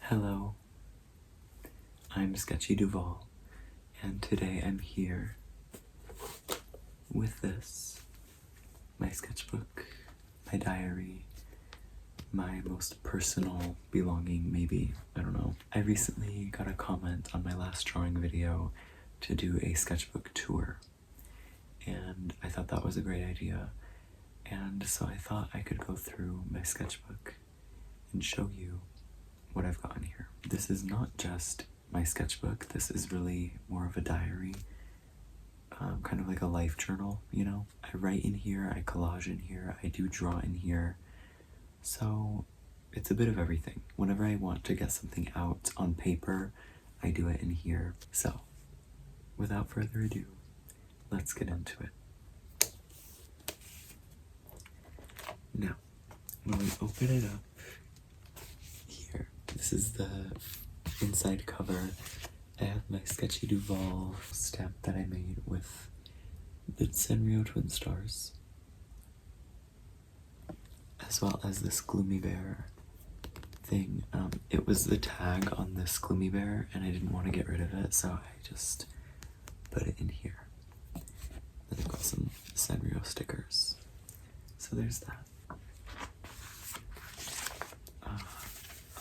Hello, I'm Sketchy Duval, and today I'm here with this, my sketchbook, my diary, my most personal belonging, maybe, I don't know. I recently got a comment on my last drawing video to do a sketchbook tour, and I thought that was a great idea, and so I thought I could go through my sketchbook and show you what I've got in here. This is not just my sketchbook, this is really more of a diary, kind of like a life journal, you know? I write in here, I collage in here, I do draw in here, so it's a bit of everything. Whenever I want to get something out on paper, I do it in here. So, without further ado, let's get into it. Now, when we open it up, this is the inside cover. I have my Sketchy Duval stamp that I made with the Sanrio Twin Stars, as well as this Gloomy Bear thing. It was the tag on this Gloomy Bear, and I didn't want to get rid of it, so I just put it in here. Then I've got some Sanrio stickers. So there's that.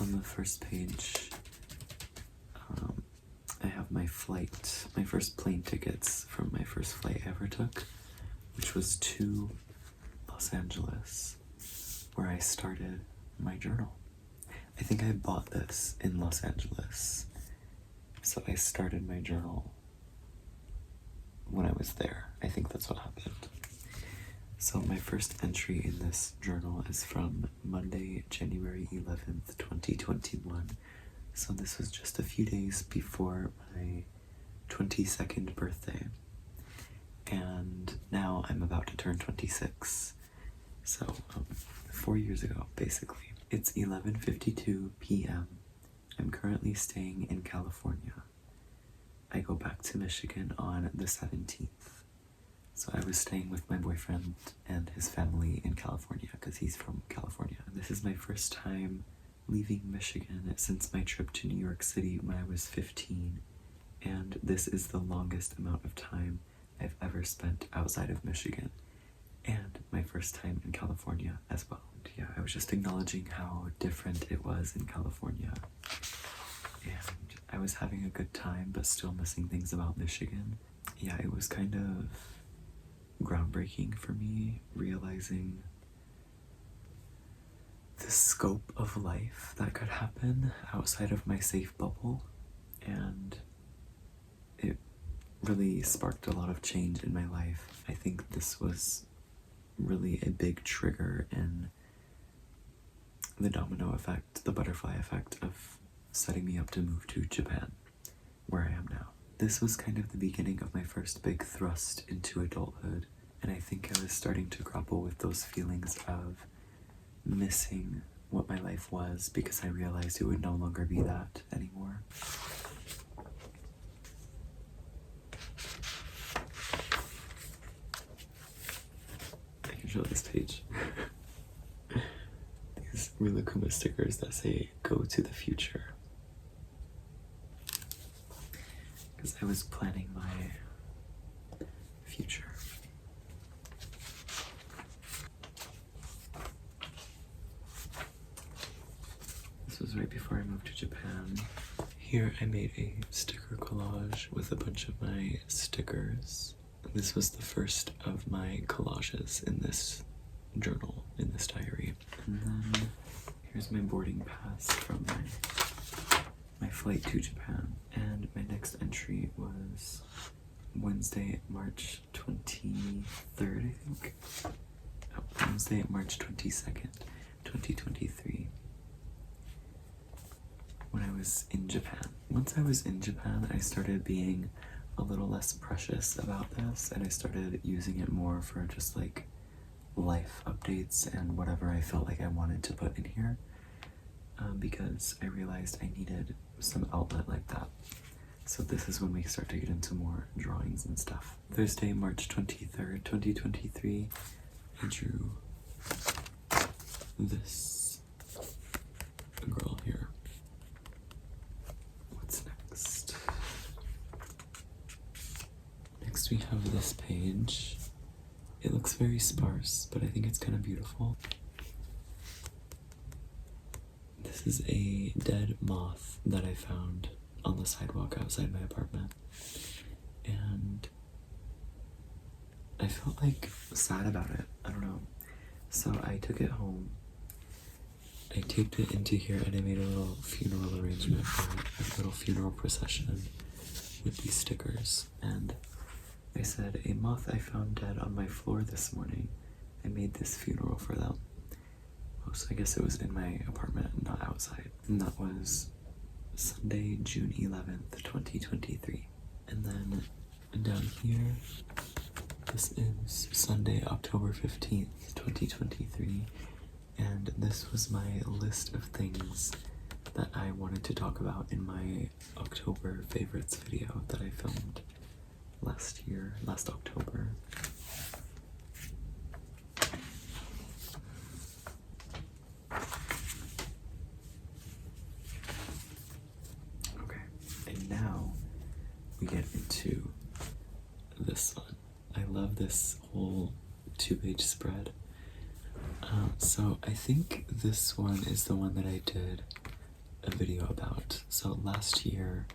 On the first page, I have my first plane tickets from my first flight I ever took, which was to Los Angeles, where I started my journal. I think I bought this in Los Angeles, so I started my journal when I was there. I think that's what happened. So my first entry in this journal is from Monday, January 11th, 2021. So this was just a few days before my 22nd birthday. And now I'm about to turn 26. So 4 years ago, basically. It's 11:52 p.m. I'm currently staying in California. I go back to Michigan on the 17th. So I was staying with my boyfriend and his family in California because he's from California. This is my first time leaving Michigan since my trip to New York City when I was 15, and this is the longest amount of time I've ever spent outside of Michigan, and my first time in California as well. And yeah, I was just acknowledging how different it was in California, and I was having a good time but still missing things about Michigan. Yeah, it was kind of groundbreaking for me, realizing the scope of life that could happen outside of my safe bubble, and it really sparked a lot of change in my life. I think this was really a big trigger in the domino effect, the butterfly effect of setting me up to move to Japan, where I am now. This was kind of the beginning of my first big thrust into adulthood, and I think I was starting to grapple with those feelings of missing what my life was because I realized it would no longer be that anymore. I can show this page. These Rilakuma stickers that say, "Go to the future." Because I was planning my future. This was right before I moved to Japan. Here I made a sticker collage with a bunch of my stickers. This was the first of my collages in this journal, in this diary. And then here's my boarding pass from my flight to Japan. And my next entry was Wednesday, March 23rd, I think. Oh, Wednesday, March 22nd, 2023. When I was in Japan. Once I was in Japan, I started being a little less precious about this, and I started using it more for just like life updates and whatever I felt like I wanted to put in here, because I realized I needed some outlet like that. So this is when we start to get into more drawings and stuff. Thursday, March 23rd, 2023, I drew this girl here. Next we have this page. It looks very sparse, but I think it's kind of beautiful. This is a dead moth that I found on the sidewalk outside my apartment. And I felt like sad about it. I don't know. So I took it home. I taped it into here and I made a little funeral arrangement for it, a little funeral procession with these stickers. And I said, a moth I found dead on my floor this morning. I made this funeral for them. Oh, so I guess it was in my apartment, not outside. And that was Sunday, June 11th, 2023. And then down here, this is Sunday, October 15th, 2023. And this was my list of things that I wanted to talk about in my October favorites video that I filmed last October. Okay, and now we get into this one. I love this whole 2-page spread. So I think this one is the one that I did a video about. So last year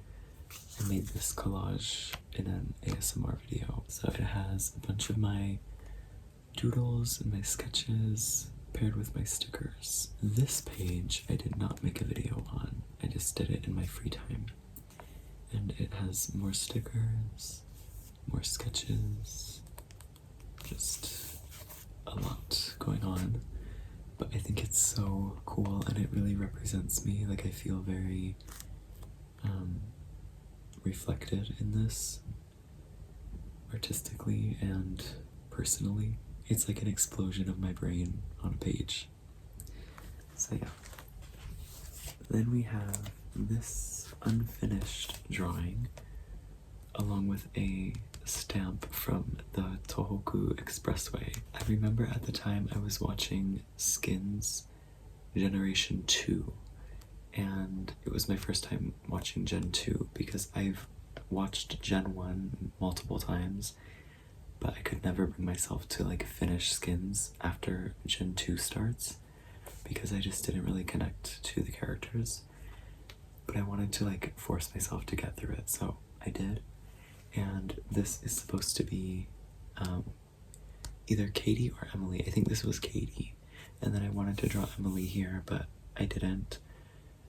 I made this collage in an ASMR video. So it has a bunch of my doodles and my sketches paired with my stickers. This page I did not make a video on. I just did it in my free time. And it has more stickers, more sketches, just a lot going on. But I think it's so cool and it really represents me. Like I feel very reflected in this artistically and personally. It's like an explosion of my brain on a page. So yeah. Then we have this unfinished drawing along with a stamp from the Tohoku Expressway. I remember at the time I was watching Skins Generation 2, and it was my first time watching Gen 2 because I've watched Gen 1 multiple times, but I could never bring myself to like finish Skins after Gen 2 starts because I just didn't really connect to the characters. But I wanted to like force myself to get through it, so I did. And this is supposed to be either Katie or Emily. I think this was Katie. And then I wanted to draw Emily here, but I didn't.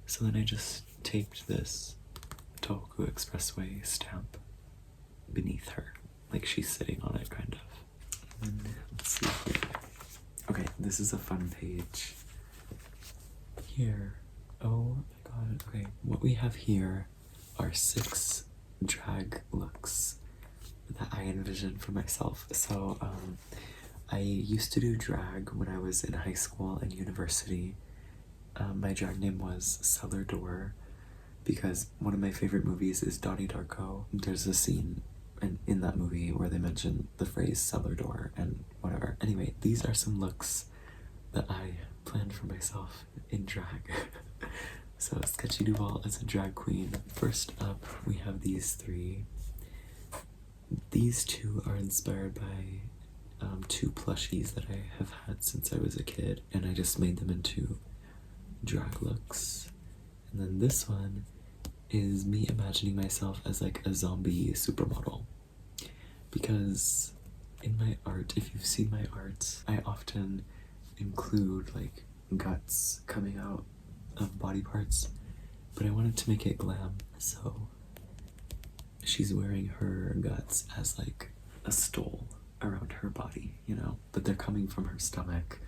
So then I just taped this Tohoku Expressway stamp beneath her. Like she's sitting on it, kind of. And let's see here. Okay, this is a fun page. Here. Oh my god. Okay, what we have here are 6 drag looks that I envisioned for myself. So I used to do drag when I was in high school and university. My drag name was Cellar Door because one of my favorite movies is Donnie Darko. There's a scene in that movie where they mention the phrase cellar door and whatever. Anyway, these are some looks that I planned for myself in drag. So Sketchy Duval as a drag queen. First up, we have these 3. These 2 are inspired by 2 plushies that I have had since I was a kid, and I just made them into drag looks. And then this one is me imagining myself as like a zombie supermodel. Because in my art, if you've seen my art, I often include like guts coming out of body parts, but I wanted to make it glam, so she's wearing her guts as like a stole around her body, you know, but they're coming from her stomach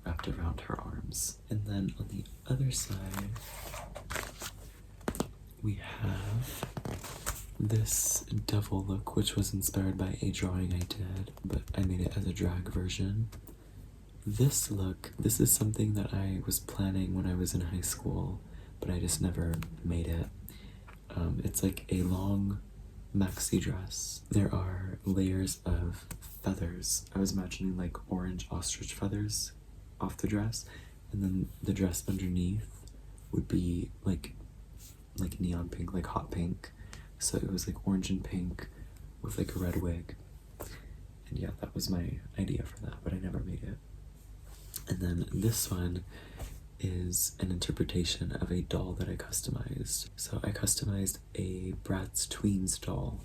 wrapped around her arms. And then on the other side we have this devil look, which was inspired by a drawing I did, but I made it as a drag version. This look, this is something that I was planning when I was in high school, but I just never made it. It's like a long maxi dress. There are layers of feathers. I was imagining like orange ostrich feathers off the dress, and then the dress underneath would be like neon pink, like hot pink. So it was like orange and pink with like a red wig. And yeah, that was my idea for that, but I never made it. And then this one is an interpretation of a doll that I customized. So I customized a Bratz Tweens doll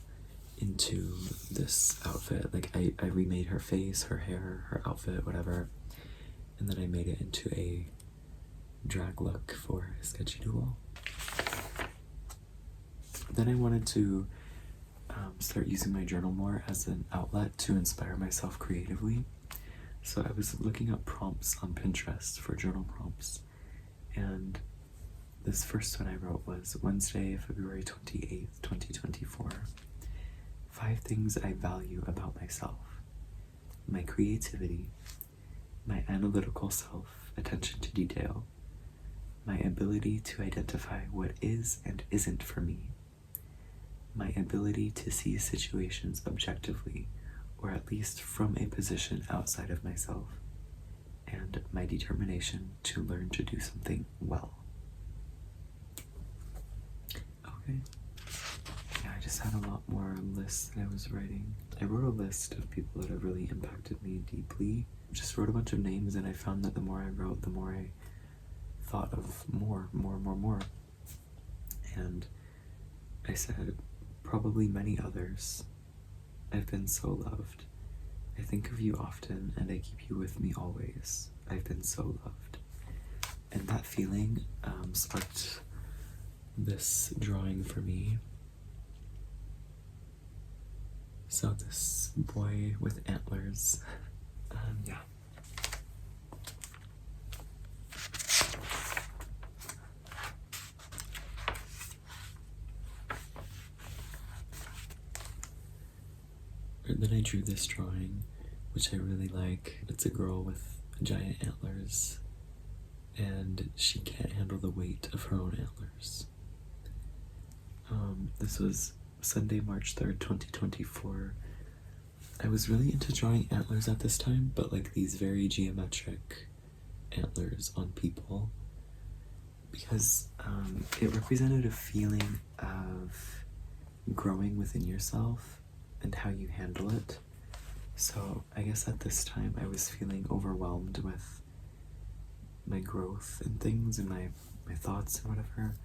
into this outfit. Like I remade her face, her hair, her outfit, whatever. And then I made it into a drag look for Sketchy Duel. Then I wanted to start using my journal more as an outlet to inspire myself creatively. So I was looking up prompts on Pinterest for journal prompts, and this first one I wrote was Wednesday, February 28th, 2024. 5 things I value about myself: my creativity, my analytical self, attention to detail, my ability to identify what is and isn't for me, my ability to see situations objectively, or at least from a position outside of myself, and my determination to learn to do something well. Okay. Yeah, I just had a lot more lists that I was writing. I wrote a list of people that have really impacted me deeply. Just wrote a bunch of names, and I found that the more I wrote, the more I thought of more. And I said, probably many others. I've been so loved. I think of you often, and I keep you with me always. I've been so loved. And that feeling sparked this drawing for me. So this boy with antlers, yeah. Then I drew this drawing, which I really like. It's a girl with giant antlers, and she can't handle the weight of her own antlers. This was Sunday, March 3rd, 2024. I was really into drawing antlers at this time, but like these very geometric antlers on people, because it represented a feeling of growing within yourself and how you handle it. So I guess at this time I was feeling overwhelmed with my growth and things and my thoughts and whatever.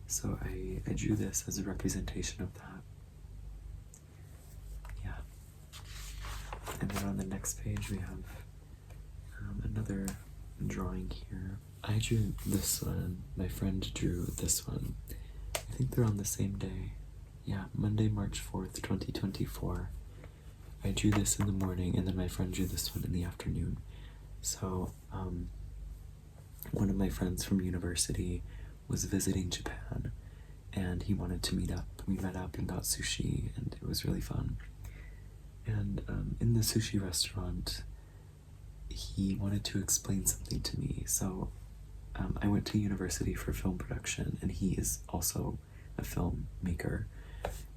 So I drew this as a representation of that. Yeah. And then on the next page we have another drawing here. I drew this one, my friend drew this one. I think they're on the same day. Yeah, Monday, March 4th, 2024. I drew this in the morning, and then my friend drew this one in the afternoon. So, one of my friends from university was visiting Japan, and he wanted to meet up. We met up and got sushi, and it was really fun. And in the sushi restaurant, he wanted to explain something to me. So, I went to university for film production, and he is also a filmmaker.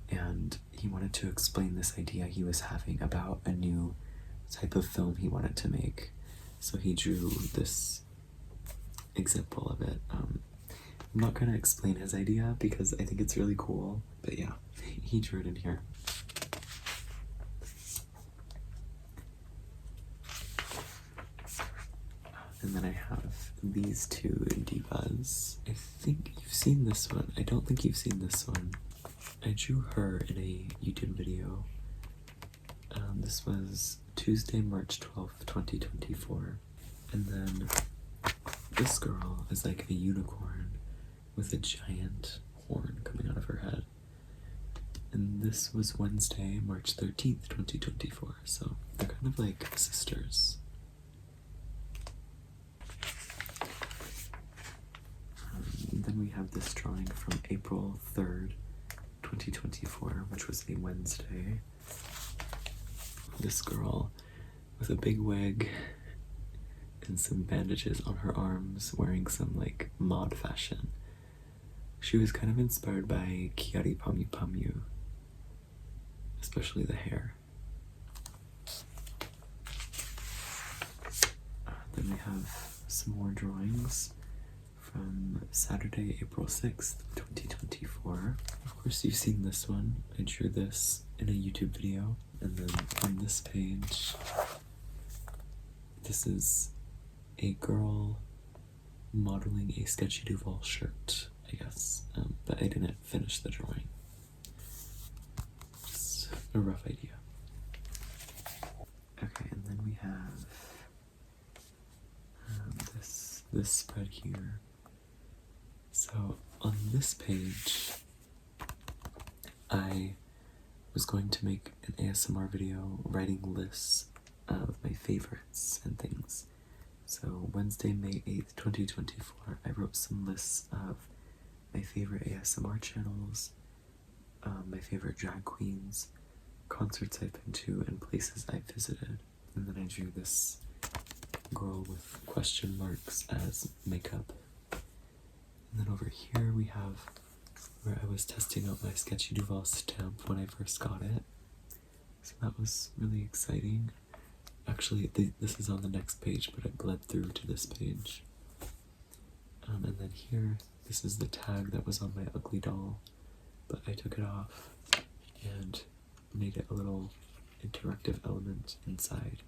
And he wanted to explain this idea he was having about a new type of film he wanted to make. So he drew this example of it. I'm not going to explain his idea because I think it's really cool, but yeah, he drew it in here. And then I have these two divas. I think you've seen this one. I don't think you've seen this one. I drew her in a YouTube video. This was Tuesday, March 12th, 2024. And then this girl is like a unicorn with a giant horn coming out of her head. And this was Wednesday, March 13th, 2024. So they're kind of like sisters. Then we have this drawing from April 3rd, 2024, which was a Wednesday. This girl with a big wig and some bandages on her arms, wearing some like mod fashion. She was kind of inspired by Kiari Pamu Pamu, especially the hair. Then we have some more drawings from Saturday, April 6th, 2024. Of course, you've seen this one. I drew this in a YouTube video. And then on this page, this is a girl modeling a Sketchy Duval shirt, I guess, but I didn't finish the drawing. Just a rough idea. Okay, and then we have this spread here. So on this page, I was going to make an ASMR video writing lists of my favorites and things. So Wednesday, May 8th, 2024, I wrote some lists of my favorite ASMR channels, my favorite drag queens, concerts I've been to, and places I've visited. And then I drew this girl with question marks as makeup. And then over here we have where I was testing out my Sketchy Duval stamp when I first got it. So that was really exciting. Actually, this is on the next page, but I bled through to this page. And then here, this is the tag that was on my ugly doll, but I took it off and made it a little interactive element inside.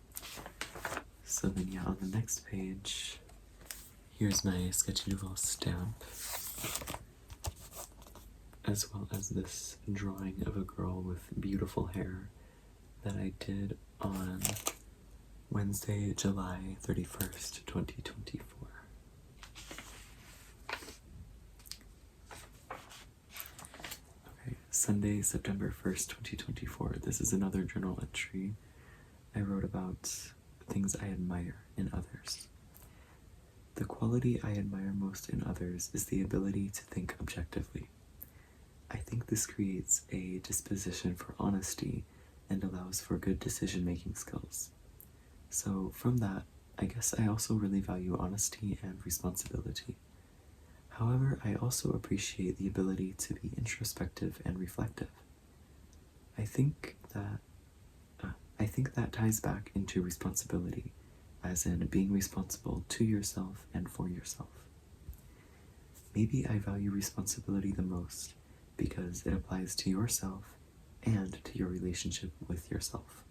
So then yeah, on the next page, here's my Sketchy Duval stamp, as well as this drawing of a girl with beautiful hair that I did on Wednesday, July 31st, 2024. Okay, Sunday, September 1st, 2024. This is another journal entry. I wrote about things I admire in others. The quality I admire most in others is the ability to think objectively. I think this creates a disposition for honesty and allows for good decision-making skills. So from that, I guess I also really value honesty and responsibility. However, I also appreciate the ability to be introspective and reflective. I think that ties back into responsibility, as in being responsible to yourself and for yourself. Maybe I value responsibility the most because it applies to yourself and to your relationship with yourself,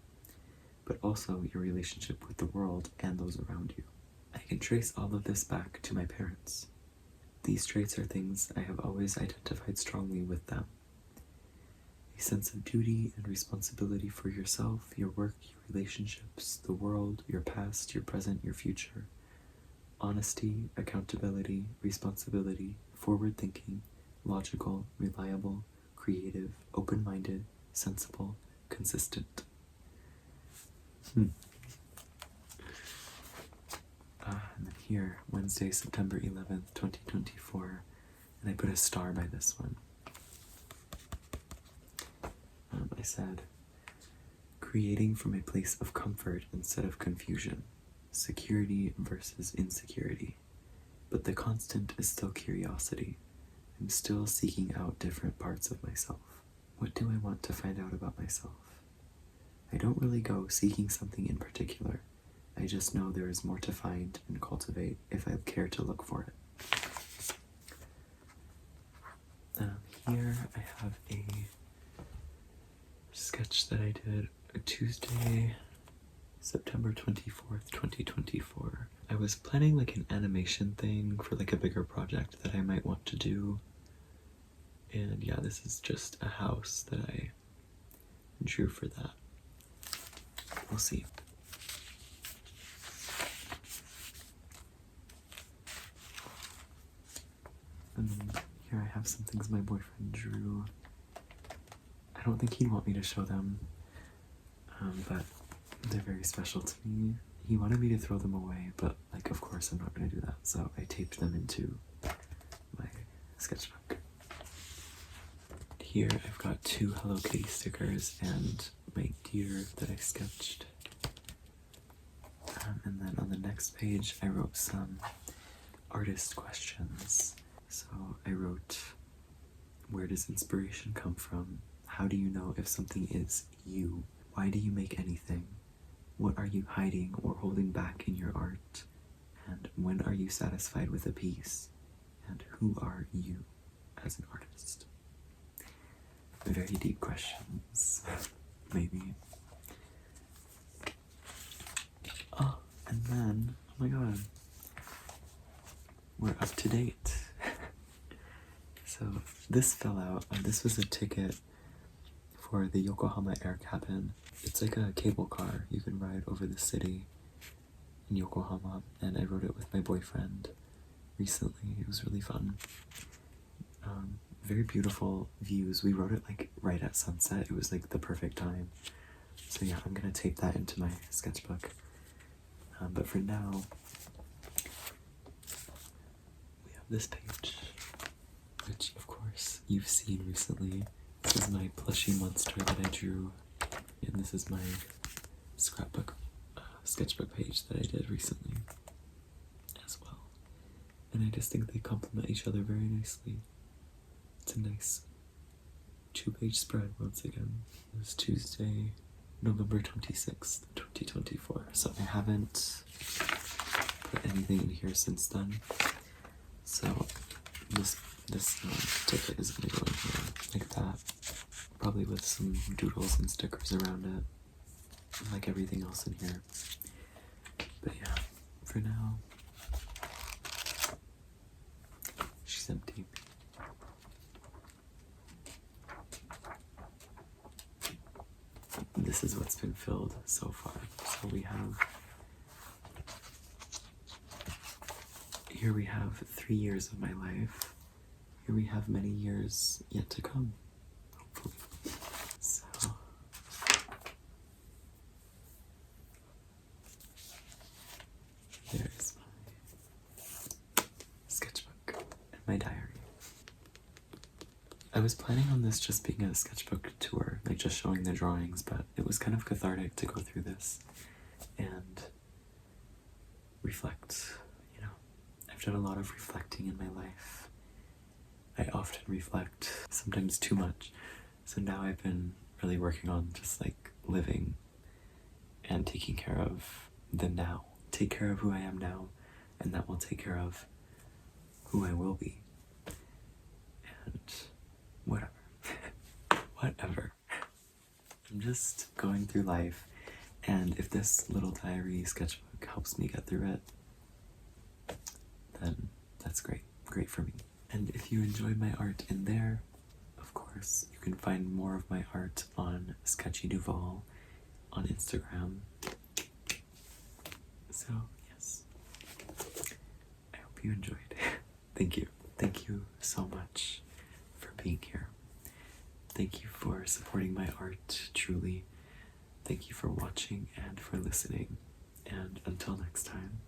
but also your relationship with the world and those around you. I can trace all of this back to my parents. These traits are things I have always identified strongly with them. A sense of duty and responsibility for yourself, your work, your relationships, the world, your past, your present, your future. Honesty, accountability, responsibility, forward thinking, logical, reliable, creative, open-minded, sensible, consistent. And then here, Wednesday, September 11th, 2024, and I put a star by this one. I said, creating from a place of comfort instead of confusion, security versus insecurity, but the constant is still curiosity. I'm still seeking out different parts of myself. What do I want to find out about myself? I don't really go seeking something in particular. I just know there is more to find and cultivate if I care to look for it. Here I have a sketch that I did Tuesday, September 24th, 2024. I was planning like an animation thing for like a bigger project that I might want to do. And yeah, this is just a house that I drew for that. We'll see. And then here I have some things my boyfriend drew. I don't think he'd want me to show them, but they're very special to me. He wanted me to throw them away, but like, of course I'm not going to do that, so I taped them into my sketchbook. Here I've got 2 Hello Kitty stickers and my deer that I sketched. And then on the next page I wrote some artist questions. So I wrote, where does inspiration come from? How do you know if something is you? Why do you make anything? What are you hiding or holding back in your art? And when are you satisfied with a piece? And who are you as an artist? Very deep questions, maybe. And then, oh my god, we're up to date. So this fell out. This was a ticket for the Yokohama Air Cabin. It's like a cable car. You can ride over the city in Yokohama, and I rode it with my boyfriend recently. It was really fun. Very beautiful views. We rode it like right at sunset. It was like the perfect time. So yeah, I'm gonna tape that into my sketchbook. But for now, we have this page, which of course you've seen recently. This is my plushy monster that I drew, and this is my sketchbook page that I did recently as well. And I just think they complement each other very nicely. It's a nice 2-page spread once again. It was Tuesday, November 26th, 2024. So I haven't put anything in here since then. So this ticket is gonna go in here like that, probably with some doodles and stickers around it, like everything else in here. But yeah, for now, she's empty. This is what's been filled so far. So here we have 3 years of my life. Here we have many years yet to come, hopefully. So there's my sketchbook and my diary. I was planning on this just being a sketchbook tour, like just showing the drawings, but it was kind of cathartic to go through this and reflect. You know, I've done a lot of reflecting in my life. I often reflect, sometimes too much. So now I've been really working on just like living and taking care of the now. Take care of who I am now, and that will take care of who I will be. And whatever. Whatever. I'm just going through life, and if this little diary sketchbook helps me get through it, then that's great. Great for me. And if you enjoy my art in there, of course, you can find more of my art on Sketchy Duval on Instagram. So, yes. I hope you enjoyed. Thank you. Thank you so much for being here. Thank you for supporting my art, truly. Thank you for watching and for listening. And until next time.